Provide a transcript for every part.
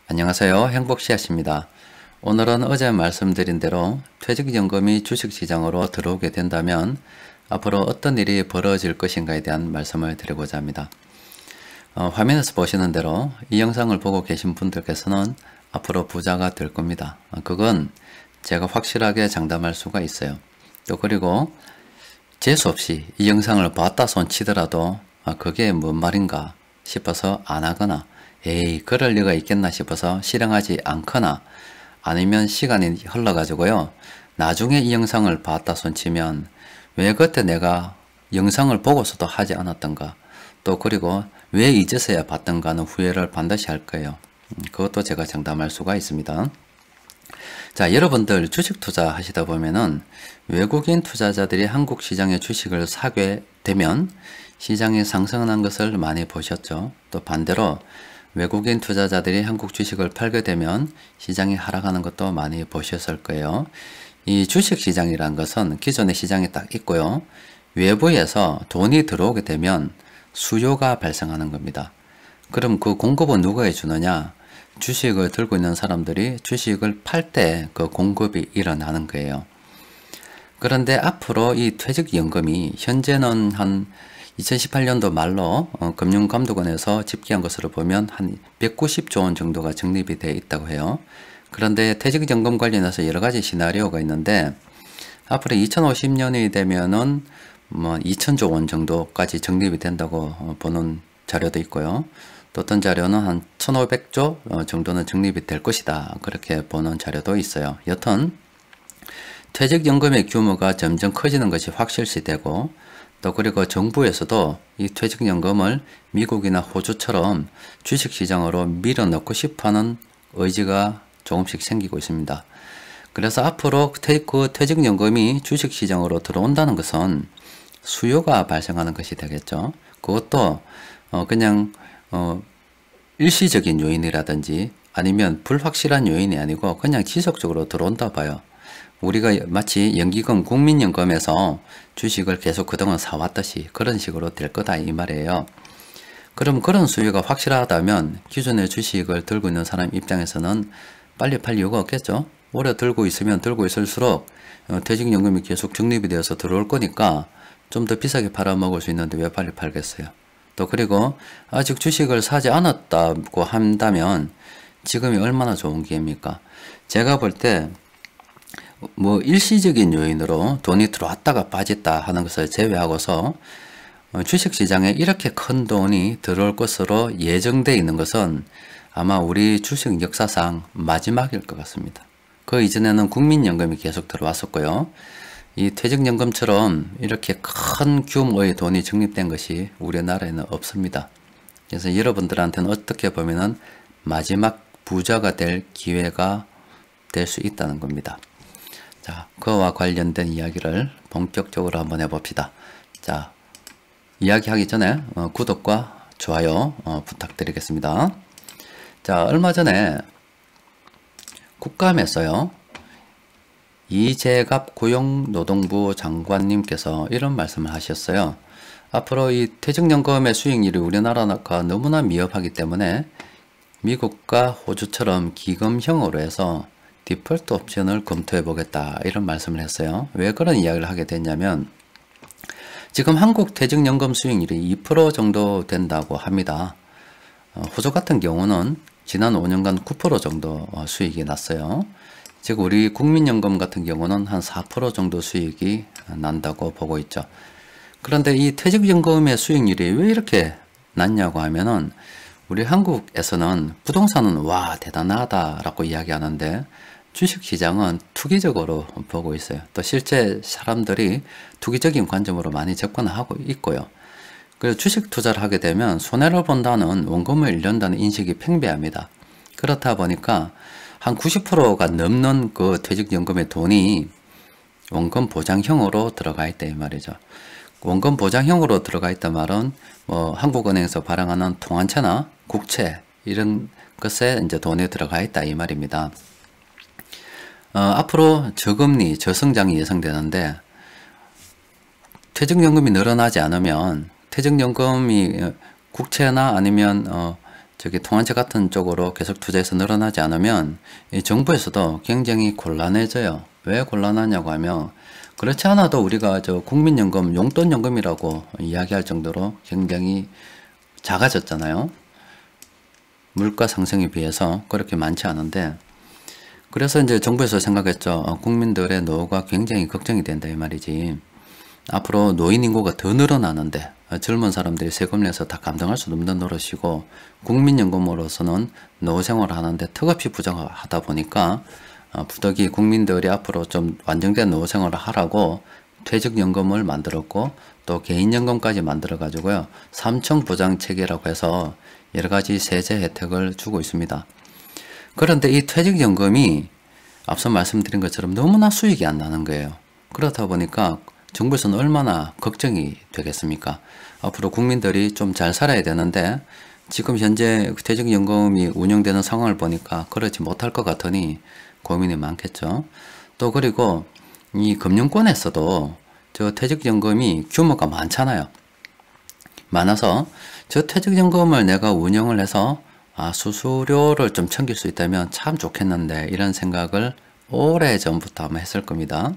안녕하세요. 행복씨앗입니다. 오늘은 어제 말씀드린 대로 퇴직연금이 주식시장으로 들어오게 된다면 앞으로 어떤 일이 벌어질 것인가에 대한 말씀을 드리고자 합니다. 화면에서 보시는 대로 이 영상을 보고 계신 분들께서는 앞으로 부자가 될 겁니다. 그건 제가 확실하게 장담할 수가 있어요. 또 그리고 재수없이 이 영상을 봤다 손 치더라도 그게 뭔 말인가 싶어서 안 하거나 에이 그럴 리가 있겠나 싶어서 실행하지 않거나 아니면 시간이 흘러가지고요 나중에 이 영상을 봤다 손치면 왜 그때 내가 영상을 보고서도 하지 않았던가, 또 그리고 왜 이제서야 봤던가는 후회를 반드시 할 거예요. 그것도 제가 장담할 수가 있습니다. 자, 여러분들 주식 투자 하시다 보면은 외국인 투자자들이 한국 시장의 주식을 사게 되면 시장이 상승한 것을 많이 보셨죠. 또 반대로 외국인 투자자들이 한국 주식을 팔게 되면 시장이 하락하는 것도 많이 보셨을 거예요. 이 주식 시장이란 것은 기존의 시장이 딱 있고요. 외부에서 돈이 들어오게 되면 수요가 발생하는 겁니다. 그럼 그 공급은 누가 해주느냐? 주식을 들고 있는 사람들이 주식을 팔 때 그 공급이 일어나는 거예요. 그런데 앞으로 이 퇴직연금이 현재는 한 2018년도 말로 금융감독원에서 집계한 것으로 보면 한 190조 원 정도가 적립이 되어 있다고 해요. 그런데 퇴직연금 관련해서 여러 가지 시나리오가 있는데 앞으로 2050년이 되면은 뭐 2000조 원 정도까지 적립이 된다고 보는 자료도 있고요. 또 어떤 자료는 한 1500조 정도는 적립이 될 것이다, 그렇게 보는 자료도 있어요. 여튼 퇴직연금의 규모가 점점 커지는 것이 확실시되고, 또 그리고 정부에서도 이 퇴직연금을 미국이나 호주처럼 주식시장으로 밀어넣고 싶어하는 의지가 조금씩 생기고 있습니다. 그래서 앞으로 그 퇴직연금이 주식시장으로 들어온다는 것은 수요가 발생하는 것이 되겠죠. 그것도 그냥 일시적인 요인이라든지 아니면 불확실한 요인이 아니고 그냥 지속적으로 들어온다 봐요. 우리가 마치 연기금, 국민연금에서 주식을 계속 그동안 사왔듯이 그런 식으로 될 거다 이 말이에요. 그럼 그런 수요가 확실하다면 기존의 주식을 들고 있는 사람 입장에서는 빨리 팔 이유가 없겠죠. 오래 들고 있으면 들고 있을수록 퇴직연금이 계속 적립이 되어서 들어올 거니까 좀 더 비싸게 팔아먹을 수 있는데 왜 빨리 팔겠어요. 또 그리고 아직 주식을 사지 않았다고 한다면 지금이 얼마나 좋은 기회입니까? 제가 볼 때 뭐 일시적인 요인으로 돈이 들어왔다가 빠졌다 하는 것을 제외하고서 주식시장에 이렇게 큰 돈이 들어올 것으로 예정되어 있는 것은 아마 우리 주식 역사상 마지막일 것 같습니다. 그 이전에는 국민연금이 계속 들어왔었고요. 이 퇴직연금처럼 이렇게 큰 규모의 돈이 적립된 것이 우리나라에는 없습니다. 그래서 여러분들한테는 어떻게 보면은 마지막 부자가 될 기회가 될 수 있다는 겁니다. 자, 그와 관련된 이야기를 본격적으로 한번 해봅시다. 자, 이야기하기 전에 구독과 좋아요 부탁드리겠습니다. 자, 얼마 전에 국감에서요, 이재갑 고용노동부 장관님께서 이런 말씀을 하셨어요. 앞으로 이 퇴직연금의 수익률이 우리나라가 너무나 미흡하기 때문에 미국과 호주처럼 기금형으로 해서 디폴트 옵션을 검토해 보겠다, 이런 말씀을 했어요. 왜 그런 이야기를 하게 됐냐면 지금 한국 퇴직연금 수익률이 2% 정도 된다고 합니다. 호주 같은 경우는 지난 5년간 9% 정도 수익이 났어요. 즉 우리 국민연금 같은 경우는 한 4% 정도 수익이 난다고 보고 있죠. 그런데 이 퇴직연금의 수익률이 왜 이렇게 낮냐고 하면은 우리 한국에서는 부동산은 와 대단하다 라고 이야기하는데 주식시장은 투기적으로 보고 있어요. 또 실제 사람들이 투기적인 관점으로 많이 접근하고 있고요. 그래서 주식 투자를 하게 되면 손해를 본다는, 원금을 잃는다는 인식이 팽배합니다. 그렇다 보니까 한 90%가 넘는 그 퇴직연금의 돈이 원금 보장형으로 들어가 있다 이 말이죠. 원금 보장형으로 들어가 있단 말은 뭐 한국은행에서 발행하는 통환채나 국채 이런 것에 이제 돈이 들어가 있다 이 말입니다. 앞으로 저금리, 저성장이 예상되는데 퇴직연금이 늘어나지 않으면 퇴직연금이 국채나 아니면 저기 통한체 같은 쪽으로 계속 투자해서 늘어나지 않으면 이 정부에서도 굉장히 곤란해져요. 왜 곤란하냐고 하면 그렇지 않아도 우리가 저 국민연금, 용돈연금이라고 이야기할 정도로 굉장히 작아졌잖아요. 물가 상승에 비해서 그렇게 많지 않은데, 그래서 이제 정부에서 생각했죠. 국민들의 노후가 굉장히 걱정이 된다 이 말이지. 앞으로 노인 인구가 더 늘어나는데 젊은 사람들이 세금 내서 다 감당할 수 없는 노릇이고, 국민연금으로서는 노후 생활을 하는데 턱없이 부족하다 보니까 부득이 국민들이 앞으로 좀 완전된 노후 생활을 하라고 퇴직연금을 만들었고, 또 개인연금까지 만들어 가지고요, 삼청 보장 체계라고 해서 여러 가지 세제 혜택을 주고 있습니다. 그런데 이 퇴직연금이 앞서 말씀드린 것처럼 너무나 수익이 안 나는 거예요. 그렇다 보니까 정부에서는 얼마나 걱정이 되겠습니까? 앞으로 국민들이 좀 잘 살아야 되는데 지금 현재 퇴직연금이 운영되는 상황을 보니까 그렇지 못할 것 같으니 고민이 많겠죠. 또 그리고 이 금융권에서도 저 퇴직연금이 규모가 많잖아요. 많아서 저 퇴직연금을 내가 운영을 해서 수수료를 좀 챙길 수 있다면 참 좋겠는데, 이런 생각을 오래전부터 아마 했을 겁니다.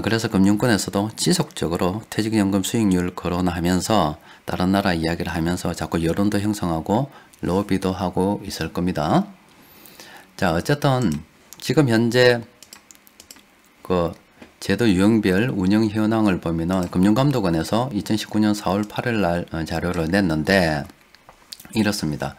그래서 금융권에서도 지속적으로 퇴직연금 수익률 거론하면서 다른 나라 이야기를 하면서 자꾸 여론도 형성하고 로비도 하고 있을 겁니다. 자, 어쨌든 지금 현재 그 제도 유형별 운영 현황을 보면은 금융감독원에서 2019년 4월 8일 날 자료를 냈는데 이렇습니다.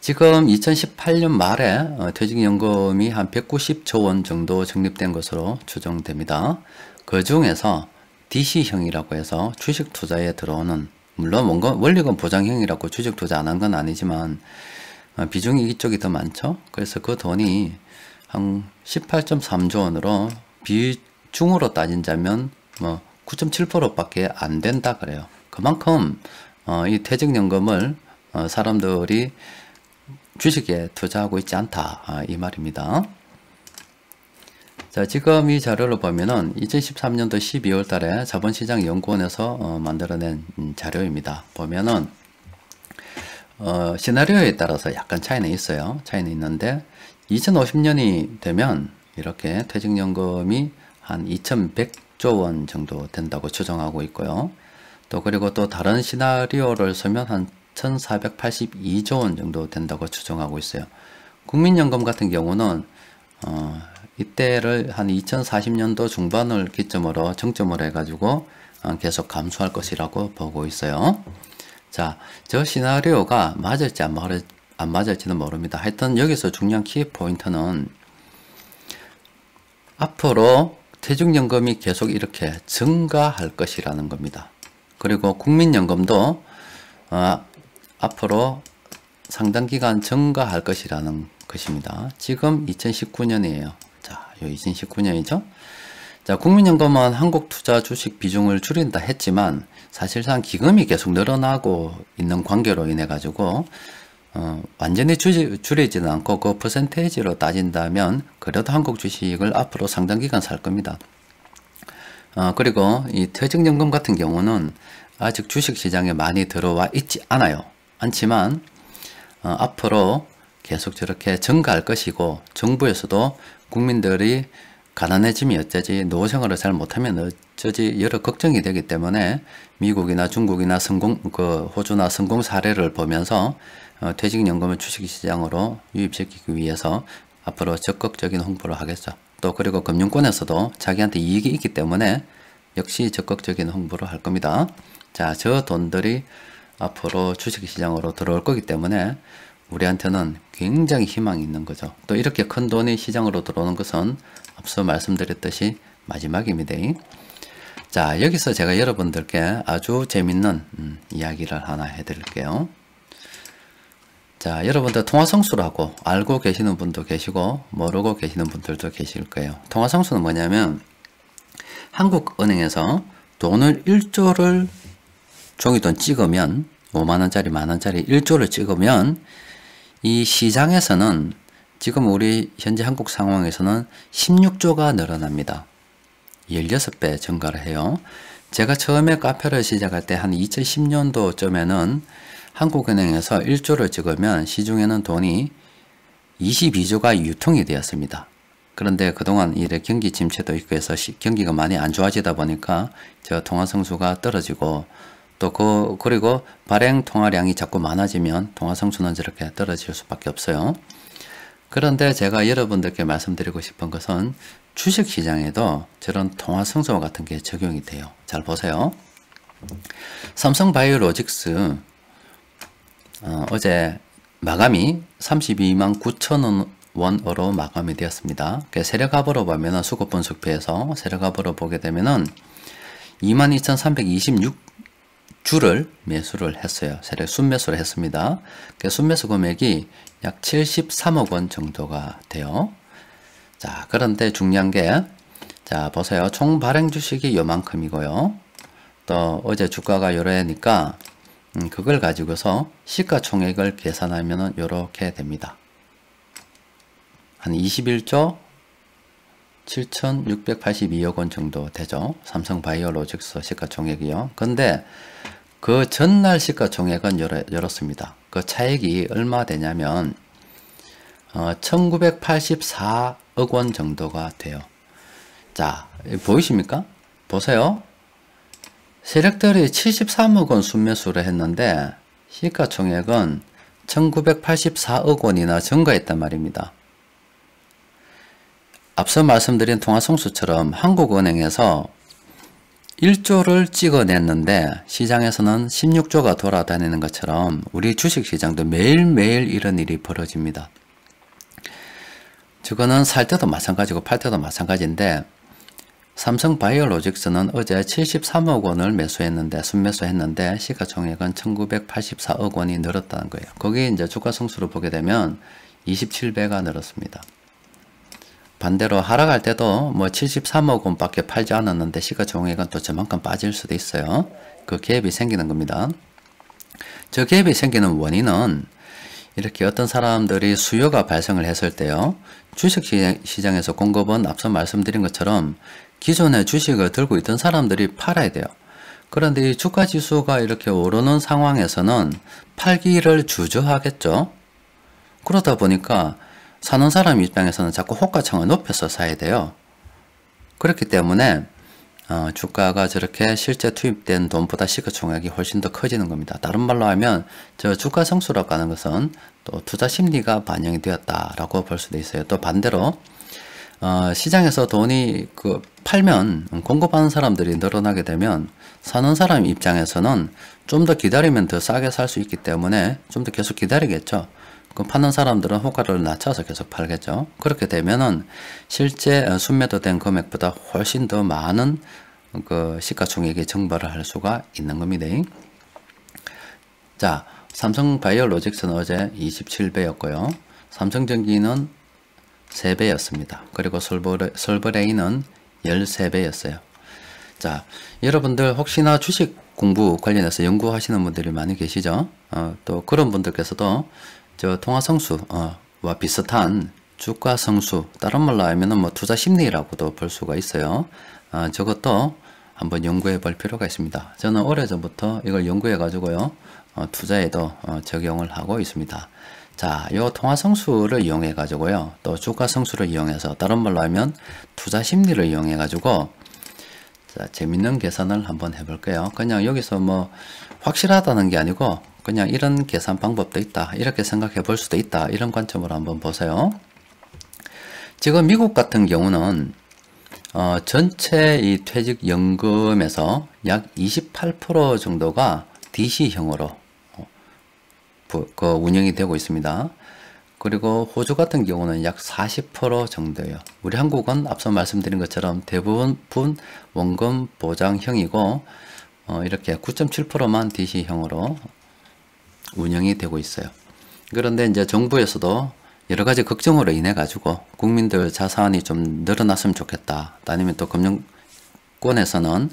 지금 2018년 말에 퇴직연금이 한 190조 원 정도 적립된 것으로 추정됩니다. 그 중에서 DC형이라고 해서 주식 투자에 들어오는, 물론 원리금 보장형이라고 주식 투자 안 한 건 아니지만 비중이 이쪽이 더 많죠. 그래서 그 돈이 한 18.3조 원으로 비중으로 따진다면 뭐 9.7%밖에 안 된다 그래요. 그만큼 이 퇴직연금을 사람들이 주식에 투자하고 있지 않다 이 말입니다. 자, 지금 이 자료를 보면은 2013년도 12월 달에 자본시장연구원에서 만들어낸 자료입니다. 보면은 시나리오에 따라서 약간 차이는 있어요. 차이는 있는데 2050년이 되면 이렇게 퇴직연금이 한 2100조 원 정도 된다고 추정하고 있고요. 또 그리고 또 다른 시나리오를 쓰면 한 1482조 원 정도 된다고 추정하고 있어요. 국민연금 같은 경우는 이때를 한 2040년도 중반을 기점으로 정점으로 해가지고 계속 감소할 것이라고 보고 있어요. 자, 저 시나리오가 맞을지 안 맞을지는 모릅니다. 하여튼 여기서 중요한 키포인트는 앞으로 퇴직연금이 계속 이렇게 증가할 것이라는 겁니다. 그리고 국민연금도 앞으로 상당기간 증가할 것이라는 것입니다. 지금 2019년이에요. 자, 요 2019년이죠. 자, 국민연금은 한국투자 주식 비중을 줄인다 했지만 사실상 기금이 계속 늘어나고 있는 관계로 인해 가지고 완전히 줄이지는 않고 그 퍼센테이지로 따진다면 그래도 한국 주식을 앞으로 상당 기간 살 겁니다. 그리고 이 퇴직연금 같은 경우는 아직 주식시장에 많이 들어와 있지 않지만 앞으로 계속 저렇게 증가할 것이고, 정부에서도 국민들이 가난해지면 어쩌지, 노후생활을 잘 못하면 어쩌지 여러 걱정이 되기 때문에 미국이나 중국이나 호주나 성공 사례를 보면서 퇴직연금을 주식시장으로 유입시키기 위해서 앞으로 적극적인 홍보를 하겠죠. 또 그리고 금융권에서도 자기한테 이익이 있기 때문에 역시 적극적인 홍보를 할 겁니다. 자, 저 돈들이 앞으로 주식시장으로 들어올 거기 때문에 우리한테는 굉장히 희망이 있는 거죠. 또 이렇게 큰 돈이 시장으로 들어오는 것은 앞서 말씀드렸듯이 마지막입니다. 자, 여기서 제가 여러분들께 아주 재밌는 이야기를 하나 해드릴게요. 자, 여러분들 통화성수라고 알고 계시는 분도 계시고 모르고 계시는 분들도 계실 거예요. 통화성수는 뭐냐면 한국은행에서 돈을 1조를 종이돈 찍으면 5만원짜리 만원짜리 1조를 찍으면 이 시장에서는 지금 우리 현재 한국 상황에서는 16조가 늘어납니다. 16배 증가를 해요. 제가 처음에 카페를 시작할 때 한 2010년도쯤에는 한국은행에서 1조를 찍으면 시중에는 돈이 22조가 유통이 되었습니다. 그런데 그동안 이래 경기 침체도 있고 해서 경기가 많이 안 좋아지다 보니까 저 통화 성수가 떨어지고 또 그리고 발행 통화량이 자꾸 많아지면 통화 성수는 저렇게 떨어질 수밖에 없어요. 그런데 제가 여러분들께 말씀드리고 싶은 것은 주식시장에도 저런 통화 성수 같은 게 적용이 돼요. 잘 보세요. 삼성바이오로직스 어제 마감이 32만 9천 원으로 마감이 되었습니다. 세력합으로 보면은 수급 분석표에서 세력합으로 보게 되면은 22,326주를 매수를 했어요. 세력 순매수를 했습니다. 순매수 금액이 약 73억 원 정도가 돼요. 자, 그런데 중요한 게, 자, 보세요. 총 발행 주식이 요만큼이고요. 또 어제 주가가 요래니까 그걸 가지고서 시가총액을 계산하면은 요렇게 됩니다. 한 21조 7,682억 원 정도 되죠. 삼성바이오로직스 시가총액이요. 근데 그 전날 시가총액은 이렇습니다. 그 차액이 얼마 되냐면 1984억 원 정도가 돼요. 자, 보이십니까? 보세요. 세력들이 73억 원 순매수를 했는데 시가총액은 1984억 원이나 증가했단 말입니다. 앞서 말씀드린 통화성수처럼 한국은행에서 1조를 찍어냈는데 시장에서는 16조가 돌아다니는 것처럼 우리 주식시장도 매일매일 이런 일이 벌어집니다. 저거는 살 때도 마찬가지고 팔 때도 마찬가지인데 삼성바이오로직스는 어제 73억 원을 매수했는데 순매수했는데 시가총액은 1984억 원이 늘었다는 거예요. 거기 이제 주가 성수를 보게 되면 27배가 늘었습니다. 반대로 하락할 때도 뭐 73억 원밖에 팔지 않았는데 시가총액은 또 저만큼 빠질 수도 있어요. 그 갭이 생기는 겁니다. 저 갭이 생기는 원인은 이렇게 어떤 사람들이 수요가 발생을 했을 때요. 주식시장에서 공급은 앞서 말씀드린 것처럼 기존에 주식을 들고 있던 사람들이 팔아야 돼요. 그런데 이 주가지수가 이렇게 오르는 상황에서는 팔기를 주저하겠죠. 그러다 보니까 사는 사람 입장에서는 자꾸 호가창을 높여서 사야 돼요. 그렇기 때문에 주가가 저렇게 실제 투입된 돈보다 시가총액이 훨씬 더 커지는 겁니다. 다른 말로 하면 저 주가 성수라고 하는 것은 또 투자 심리가 반영이 되었다라고 볼 수도 있어요. 또 반대로 시장에서 돈이 팔면 공급하는 사람들이 늘어나게 되면 사는 사람 입장에서는 좀 더 기다리면 더 싸게 살 수 있기 때문에 좀 더 계속 기다리겠죠. 그럼 파는 사람들은 호가를 낮춰서 계속 팔겠죠. 그렇게 되면은 실제 순매도된 금액보다 훨씬 더 많은 그 시가총액이 증발을 할 수가 있는 겁니다. 자, 삼성바이오로직스는 어제 27배였고요. 삼성전기는 3배였습니다. 그리고 솔브레인은 13배였어요. 자, 여러분들 혹시나 주식 공부 관련해서 연구하시는 분들이 많이 계시죠? 또 그런 분들께서도 저 통화성수와 비슷한 주가성수, 다른 말로 하면 뭐 투자 심리라고도 볼 수가 있어요. 저것도 한번 연구해 볼 필요가 있습니다. 저는 오래전부터 이걸 연구해 가지고요. 투자에도 적용을 하고 있습니다. 자, 요 통화성수를 이용해 가지고요. 또 주가성수를 이용해서 다른 말로 하면 투자 심리를 이용해 가지고 자, 재밌는 계산을 한번 해 볼게요. 그냥 여기서 뭐 확실하다는 게 아니고 그냥 이런 계산 방법도 있다. 이렇게 생각해 볼 수도 있다. 이런 관점으로 한번 보세요. 지금 미국 같은 경우는 전체 이 퇴직연금에서 약 28% 정도가 DC형으로 운영이 되고 있습니다. 그리고 호주 같은 경우는 약 40% 정도예요. 우리 한국은 앞서 말씀드린 것처럼 대부분 원금 보장형이고 이렇게 9.7%만 DC형으로 운영이 되고 있어요. 그런데 이제 정부에서도 여러 가지 걱정으로 인해 가지고 국민들 자산이 좀 늘어났으면 좋겠다. 아니면 또 금융권에서는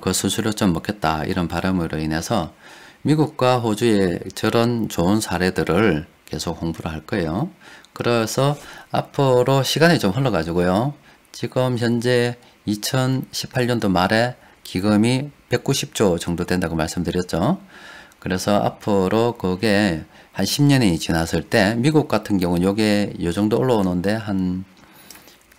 그 수수료 좀 먹겠다. 이런 바람으로 인해서 미국과 호주의 저런 좋은 사례들을 계속 홍보를 할 거예요. 그래서 앞으로 시간이 좀 흘러 가지고요. 지금 현재 2018년도 말에 기금이 190조 정도 된다고 말씀드렸죠. 그래서 앞으로 그게 한 10년이 지났을 때 미국 같은 경우는 요게 요 정도 올라오는데 한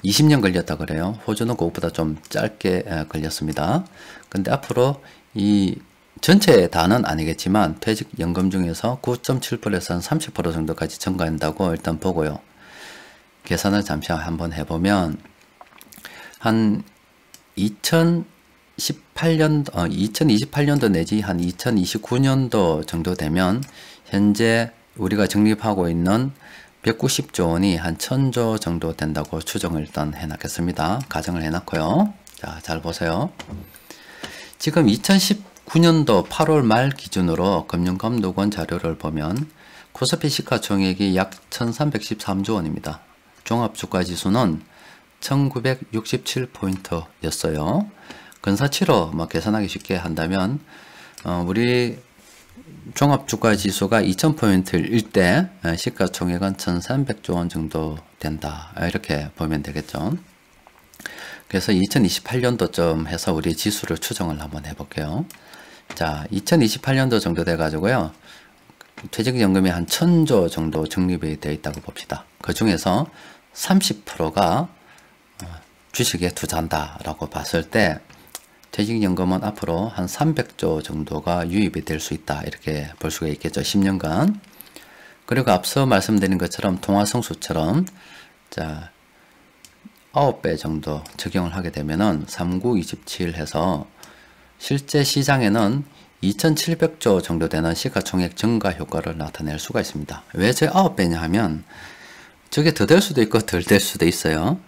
20년 걸렸다 그래요. 호주는 그것보다 좀 짧게 걸렸습니다. 근데 앞으로 이 전체 다는 아니겠지만 퇴직연금 중에서 9.7%에서 한 30% 정도까지 증가한다고 일단 보고요. 계산을 잠시 한번 해보면 한 2028년도 내지 한 2029년도 정도 되면 현재 우리가 적립하고 있는 190조 원이 한 1000조 정도 된다고 추정을 일단 해놨겠습니다. 가정을 해놨고요. 자, 잘 보세요. 지금 2019년도 8월 말 기준으로 금융감독원 자료를 보면 코스피 시가총액이 약 1313조 원입니다. 종합주가지수는 1967포인트였어요. 근사치로 계산하기 쉽게 한다면 우리 종합주가지수가 2000포인트일 때 시가총액은 1300조 원 정도 된다. 이렇게 보면 되겠죠. 그래서 2028년도쯤 해서 우리 지수를 추정을 한번 해볼게요. 자, 2028년도 정도 돼가지고요. 퇴직연금이 한 1000조 정도 적립이 되어 있다고 봅시다. 그 중에서 30%가 주식에 투자한다라고 봤을 때 퇴직연금은 앞으로 한 300조 정도가 유입이 될 수 있다. 이렇게 볼 수가 있겠죠. 10년간. 그리고 앞서 말씀드린 것처럼 통화성수처럼 자 9배 정도 적용을 하게 되면은 3927 해서 실제 시장에는 2700조 정도 되는 시가총액 증가 효과를 나타낼 수가 있습니다. 왜 저 9배냐 하면 저게 더 될 수도 있고 덜 될 수도 있어요.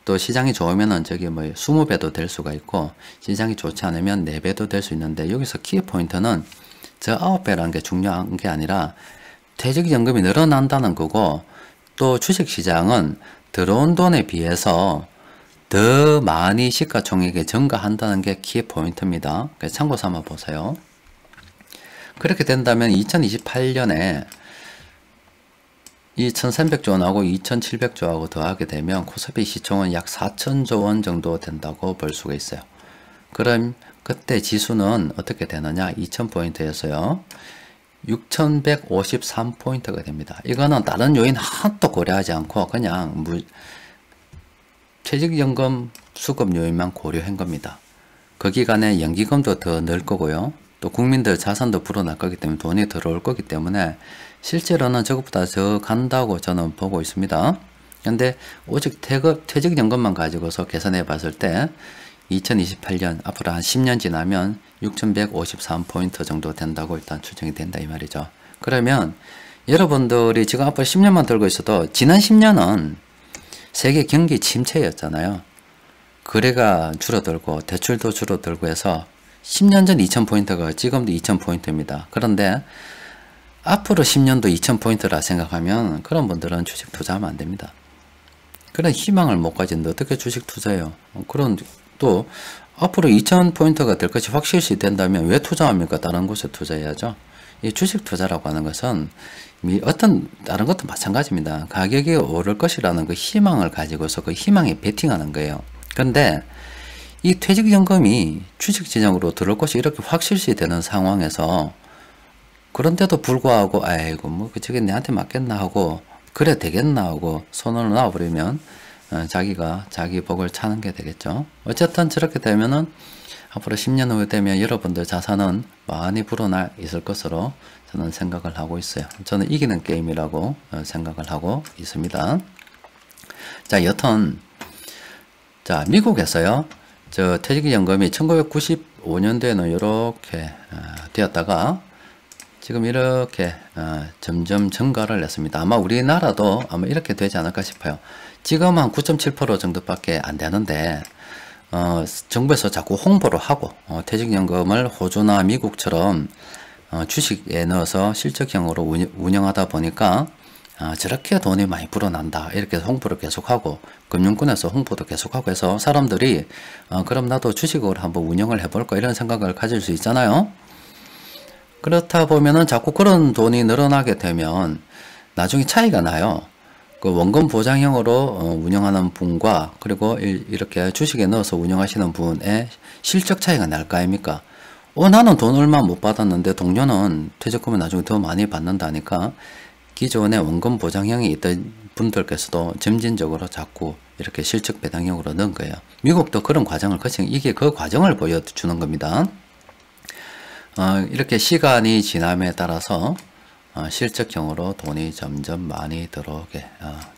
또 시장이 좋으면은 저기 20배도 될 수가 있고 시장이 좋지 않으면 4배도 될 수 있는데 여기서 키포인트는 저 9배라는 게 중요한 게 아니라 퇴직연금이 늘어난다는 거고 또 주식시장은 들어온 돈에 비해서 더 많이 시가총액이 증가한다는 게 키포인트입니다. 그래서 참고 삼아 보세요. 그렇게 된다면 2028년에 이 1300조 원하고 2700조하고 더하게 되면 코스피 시총은 약 4000조 원 정도 된다고 볼 수가 있어요. 그럼 그때 지수는 어떻게 되느냐? 2000포인트에서요. 6153포인트가 됩니다. 이거는 다른 요인 하나도 고려하지 않고 그냥 퇴직연금 수급 요인만 고려한 겁니다. 그 기간에 연기금도 더 늘 거고요. 또 국민들 자산도 불어날 거기 때문에 돈이 들어올 거기 때문에 실제로는 저것보다 더 간다고 저는 보고 있습니다. 근데 오직 퇴직연금만 가지고서 계산해 봤을 때 2028년 앞으로 한 10년 지나면 6153포인트 정도 된다고 일단 추정이 된다 이 말이죠. 그러면 여러분들이 지금 앞으로 10년만 들고 있어도 지난 10년은 세계 경기 침체였잖아요. 거래가 줄어들고 대출도 줄어들고 해서 10년 전 2000포인트가 지금도 2000포인트입니다. 그런데 앞으로 10년도 2000포인트라 생각하면 그런 분들은 주식 투자하면 안 됩니다. 그런 희망을 못 가지는데 어떻게 주식 투자해요? 그런 또 앞으로 2000포인트가 될 것이 확실시 된다면 왜 투자합니까? 다른 곳에 투자해야죠. 이 주식 투자라고 하는 것은 어떤 다른 것도 마찬가지입니다. 가격이 오를 것이라는 그 희망을 가지고서 그 희망에 베팅하는 거예요. 그런데 이 퇴직연금이 주식시장으로 들어올 것이 이렇게 확실시 되는 상황에서 그런데도 불구하고 아이고 저게 내한테 맞겠나 하고 그래 되겠나 하고 손을 놔버리면 자기가 자기 복을 차는 게 되겠죠. 어쨌든 저렇게 되면은 앞으로 10년 후에 되면 여러분들 자산은 많이 불어나 있을 것으로 저는 생각을 하고 있어요. 저는 이기는 게임이라고 생각을 하고 있습니다. 자, 여튼 자 미국에서요. 저 퇴직연금이 1995년도에는 이렇게 되었다가 지금 이렇게 점점 증가를 했습니다. 아마 우리나라도 아마 이렇게 되지 않을까 싶어요. 지금 한 9.7% 정도밖에 안 되는데 정부에서 자꾸 홍보를 하고 퇴직연금을 호주나 미국처럼 주식에 넣어서 실적형으로 운영하다 보니까 저렇게 돈이 많이 불어난다 이렇게 홍보를 계속하고 금융권에서 홍보도 계속하고 해서 사람들이 그럼 나도 주식을 한번 운영을 해볼까 이런 생각을 가질 수 있잖아요. 그렇다 보면은 자꾸 그런 돈이 늘어나게 되면 나중에 차이가 나요. 그 원금 보장형으로 운영하는 분과 그리고 이렇게 주식에 넣어서 운영하시는 분의 실적 차이가 날 거 아닙니까? 나는 돈 얼마 못 받았는데 동료는 퇴직금을 나중에 더 많이 받는다니까 기존에 원금 보장형이 있던 분들께서도 점진적으로 자꾸 이렇게 실적 배당형으로 넣은 거예요. 미국도 그런 과정을 거친, 이게 그 과정을 보여주는 겁니다. 이렇게 시간이 지남에 따라서 실적형으로 돈이 점점 많이 들어오게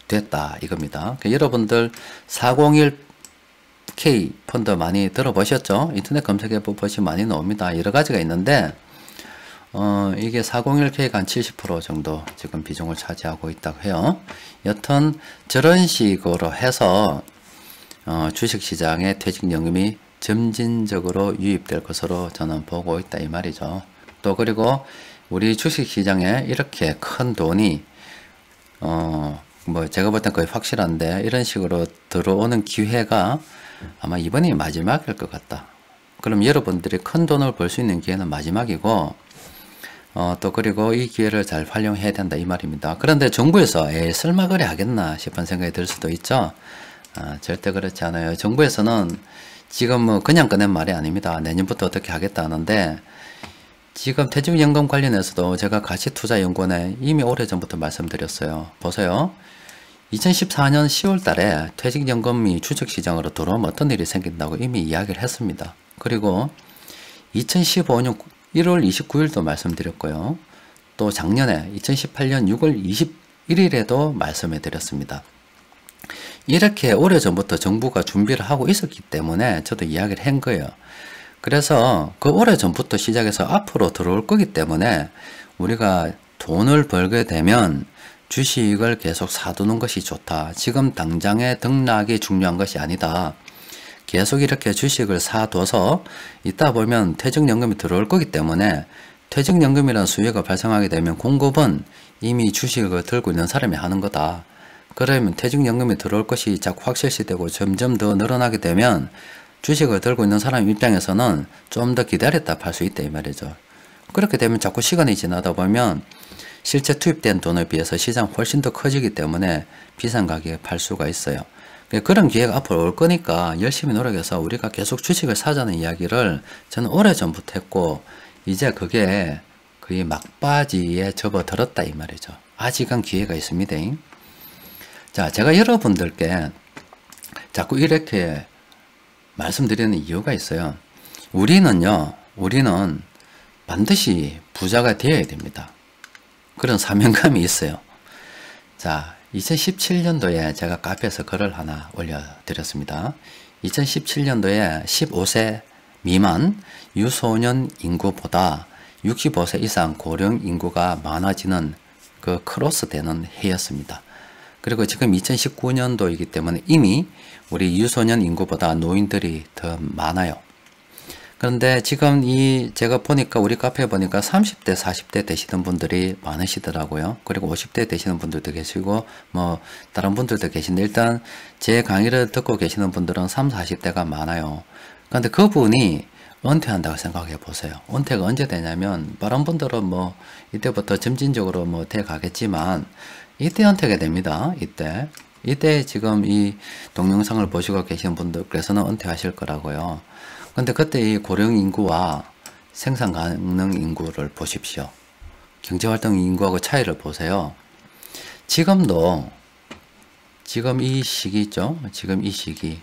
됐다 이겁니다. 그러니까 여러분들 401k 펀드 많이 들어보셨죠? 인터넷 검색해 보시면 많이 나옵니다. 여러 가지가 있는데 이게 401k가 한 70% 정도 지금 비중을 차지하고 있다고 해요. 여튼 저런 식으로 해서 주식시장에 퇴직연금이 점진적으로 유입될 것으로 저는 보고 있다 이 말이죠. 또 그리고 우리 주식시장에 이렇게 큰 돈이 뭐 제가 볼 땐 거의 확실한데 이런 식으로 들어오는 기회가 아마 이번이 마지막일 것 같다. 그럼 여러분들이 큰 돈을 벌 수 있는 기회는 마지막이고 또 그리고 이 기회를 잘 활용해야 된다 이 말입니다. 그런데 정부에서 설마 그래 하겠나 싶은 생각이 들 수도 있죠. 절대 그렇지 않아요. 정부에서는 지금 뭐 그냥 꺼낸 말이 아닙니다. 내년부터 어떻게 하겠다 하는데 지금 퇴직연금 관련해서도 제가 가치투자연구원에 이미 오래전부터 말씀드렸어요. 보세요. 2014년 10월 달에 퇴직연금이 주식시장으로 들어오면 어떤 일이 생긴다고 이미 이야기를 했습니다. 그리고 2015년 1월 29일도 말씀드렸고요. 또 작년에 2018년 6월 21일에도 말씀해 드렸습니다. 이렇게 오래전부터 정부가 준비를 하고 있었기 때문에 저도 이야기를 한 거예요. 그래서 그 오래전부터 시작해서 앞으로 들어올 거기 때문에 우리가 돈을 벌게 되면 주식을 계속 사두는 것이 좋다. 지금 당장의 등락이 중요한 것이 아니다. 계속 이렇게 주식을 사둬서 있다 보면 퇴직연금이 들어올 거기 때문에 퇴직연금이라는 수요가 발생하게 되면 공급은 이미 주식을 들고 있는 사람이 하는 거다. 그러면 퇴직연금이 들어올 것이 자꾸 확실시되고 점점 더 늘어나게 되면 주식을 들고 있는 사람 입장에서는 좀 더 기다렸다 팔 수 있다 이 말이죠. 그렇게 되면 자꾸 시간이 지나다 보면 실제 투입된 돈에 비해서 시장 훨씬 더 커지기 때문에 비싼 가격에 팔 수가 있어요. 그런 기회가 앞으로 올 거니까 열심히 노력해서 우리가 계속 주식을 사자는 이야기를 저는 오래전부터 했고 이제 그게 거의 막바지에 접어들었다 이 말이죠. 아직은 기회가 있습니다. 자, 제가 여러분들께 자꾸 이렇게 말씀드리는 이유가 있어요. 우리는 반드시 부자가 되어야 됩니다. 그런 사명감이 있어요. 자, 2017년도에 제가 카페에서 글을 하나 올려드렸습니다. 2017년도에 15세 미만 유소년 인구보다 65세 이상 고령 인구가 많아지는 그 크로스되는 해였습니다. 그리고 지금 2019년도이기 때문에 이미 우리 유소년 인구보다 노인들이 더 많아요. 그런데 지금 제가 보니까 우리 카페에 보니까 30대 40대 되시는 분들이 많으시더라고요. 그리고 50대 되시는 분들도 계시고 뭐 다른 분들도 계신데 일단 제 강의를 듣고 계시는 분들은 30, 40대가 많아요. 그런데 그분이 은퇴한다고 생각해 보세요. 은퇴가 언제 되냐면 다른 분들은 뭐 이때부터 점진적으로 뭐 돼 가겠지만 이때 은퇴가 됩니다. 이때 지금 이 동영상을 보시고 계시는 분들께서는 은퇴하실 거라고요. 근데 그때 이 고령 인구와 생산 가능 인구를 보십시오. 경제활동 인구하고 차이를 보세요. 지금 이 시기 있죠? 지금 이 시기.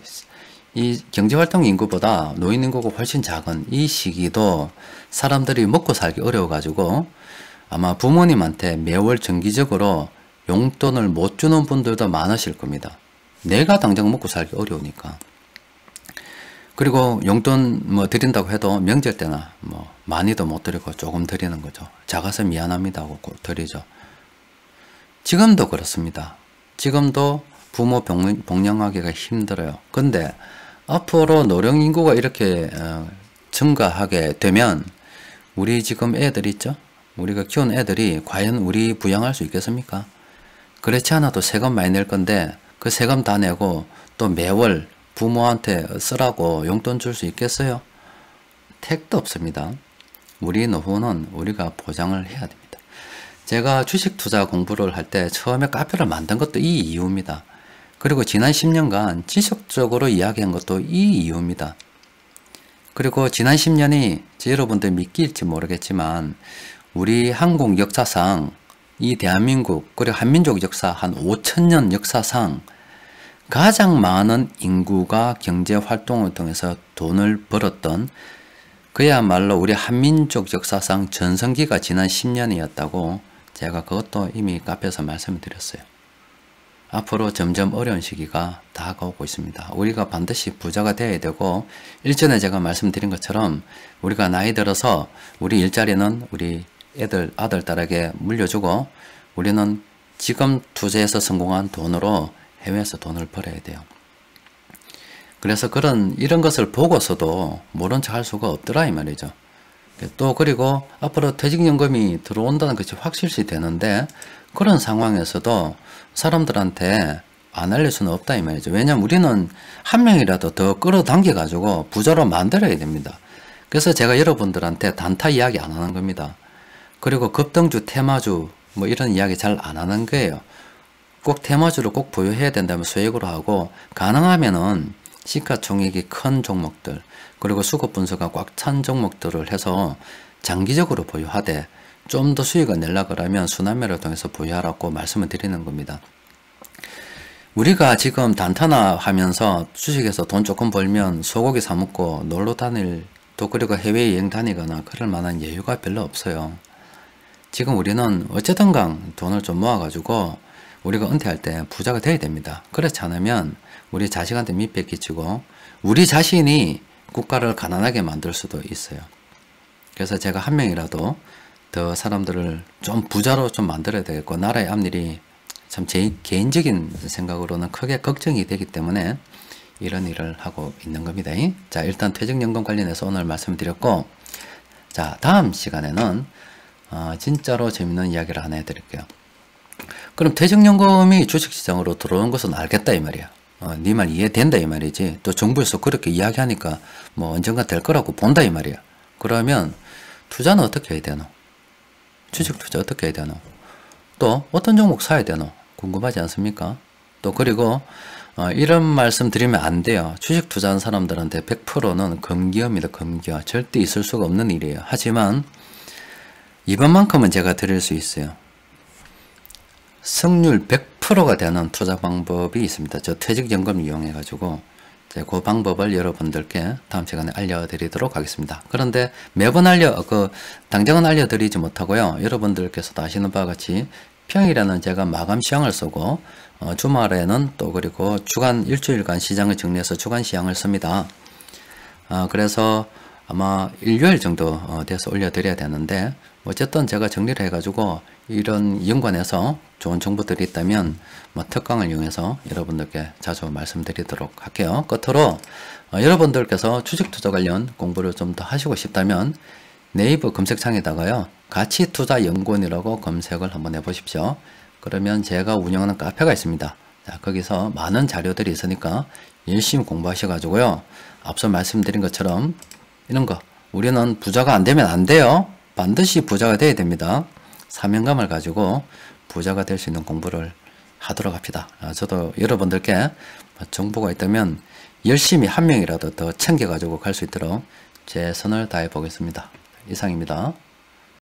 이 경제활동 인구보다 노인 인구가 훨씬 작은 이 시기도 사람들이 먹고 살기 어려워가지고 아마 부모님한테 매월 정기적으로 용돈을 못 주는 분들도 많으실 겁니다. 내가 당장 먹고 살기 어려우니까. 그리고 용돈 뭐 드린다고 해도 명절 때나 뭐 많이도 못 드리고 조금 드리는 거죠. 작아서 미안합니다 하고 드리죠. 지금도 그렇습니다. 지금도 부모 복양하기가 힘들어요. 근데 앞으로 노령 인구가 이렇게 증가하게 되면 우리 지금 애들 있죠? 우리가 키운 애들이 과연 우리 부양할 수 있겠습니까? 그렇지 않아도 세금 많이 낼 건데 그 세금 다 내고 또 매월 부모한테 쓰라고 용돈 줄 수 있겠어요? 택도 없습니다. 우리 노후는 우리가 보장을 해야 됩니다. 제가 주식 투자 공부를 할 때 처음에 카페를 만든 것도 이 이유입니다. 그리고 지난 10년간 지속적으로 이야기한 것도 이 이유입니다. 그리고 지난 10년이 여러분들 믿길지 모르겠지만 우리 한국 역사상 이 대한민국 그리고 한민족 역사 한 5천년 역사상 가장 많은 인구가 경제활동을 통해서 돈을 벌었던 그야말로 우리 한민족 역사상 전성기가 지난 10년이었다고 제가 그것도 이미 카페에서 말씀을 드렸어요. 앞으로 점점 어려운 시기가 다가오고 있습니다. 우리가 반드시 부자가 되어야 되고 일전에 제가 말씀드린 것처럼 우리가 나이 들어서 우리 일자리는 우리 애들, 아들, 딸에게 물려주고 우리는 지금 투자해서 성공한 돈으로 해외에서 돈을 벌어야 돼요. 그래서 이런 것을 보고서도 모른 척 할 수가 없더라 이 말이죠. 또 그리고 앞으로 퇴직연금이 들어온다는 것이 확실시 되는데 그런 상황에서도 사람들한테 안 알릴 수는 없다 이 말이죠. 왜냐면 우리는 한 명이라도 더 끌어당겨 가지고 부자로 만들어야 됩니다. 그래서 제가 여러분들한테 단타 이야기 안 하는 겁니다. 그리고 급등주, 테마주 뭐 이런 이야기 잘 안 하는 거예요. 꼭 테마주를 꼭 보유해야 된다면 소액으로 하고 가능하면은 시가총액이 큰 종목들 그리고 수급 분석가 꽉 찬 종목들을 해서 장기적으로 보유하되 좀 더 수익을 내려고 하면 순환매를 통해서 보유하라고 말씀을 드리는 겁니다. 우리가 지금 단타나 하면서 주식에서 돈 조금 벌면 소고기 사 먹고 놀러 다닐 또 그리고 해외여행 다니거나 그럴 만한 여유가 별로 없어요. 지금 우리는 어쨌든 간 돈을 좀 모아가지고 우리가 은퇴할 때 부자가 돼야 됩니다. 그렇지 않으면 우리 자식한테 밑배 끼치고 우리 자신이 국가를 가난하게 만들 수도 있어요. 그래서 제가 한 명이라도 더 사람들을 좀 부자로 좀 만들어야 되겠고 나라의 앞일이 참 제 개인적인 생각으로는 크게 걱정이 되기 때문에 이런 일을 하고 있는 겁니다. 자, 일단 퇴직연금 관련해서 오늘 말씀드렸고 자, 다음 시간에는 진짜로 재밌는 이야기를 하나 해드릴게요. 그럼 퇴직연금이 주식시장으로 들어온 것은 알겠다 이 말이야. 네 말 이해된다 이 말이지. 또 정부에서 그렇게 이야기하니까 뭐 언젠가 될 거라고 본다 이 말이야. 그러면 투자는 어떻게 해야 되노? 주식 투자 어떻게 해야 되노? 또 어떤 종목 사야 되노? 궁금하지 않습니까? 또 그리고 이런 말씀 드리면 안 돼요. 주식 투자하는 사람들한테 100%는 금기어입니다. 금기어. 절대 있을 수가 없는 일이에요. 하지만 이번만큼은 제가 드릴 수 있어요. 승률 100%가 되는 투자 방법이 있습니다. 저 퇴직연금 이용해 가지고 그 방법을 여러분들께 다음 시간에 알려드리도록 하겠습니다. 그런데 매번 당장은 알려드리지 못하고요. 여러분들께서도 아시는 바와 같이 평일에는 제가 마감 시황을 쓰고 주말에는 또 그리고 주간 일주일간 시장을 정리해서 주간 시황을 씁니다. 그래서 아마 일요일 정도 돼서 올려드려야 되는데 어쨌든 제가 정리를 해가지고 이런 연관해서 좋은 정보들이 있다면 뭐 특강을 이용해서 여러분들께 자주 말씀드리도록 할게요. 끝으로 여러분들께서 주식투자 관련 공부를 좀 더 하시고 싶다면 네이버 검색창에다가요 가치투자연구원이라고 검색을 한번 해보십시오. 그러면 제가 운영하는 카페가 있습니다. 자, 거기서 많은 자료들이 있으니까 열심히 공부하셔가지고요 앞서 말씀드린 것처럼 이런 거 우리는 부자가 안 되면 안 돼요. 반드시 부자가 돼야 됩니다. 사명감을 가지고 부자가 될 수 있는 공부를 하도록 합시다. 저도 여러분들께 정보가 있다면 열심히 한 명이라도 더 챙겨 가지고 갈 수 있도록 최선을 다해 보겠습니다. 이상입니다.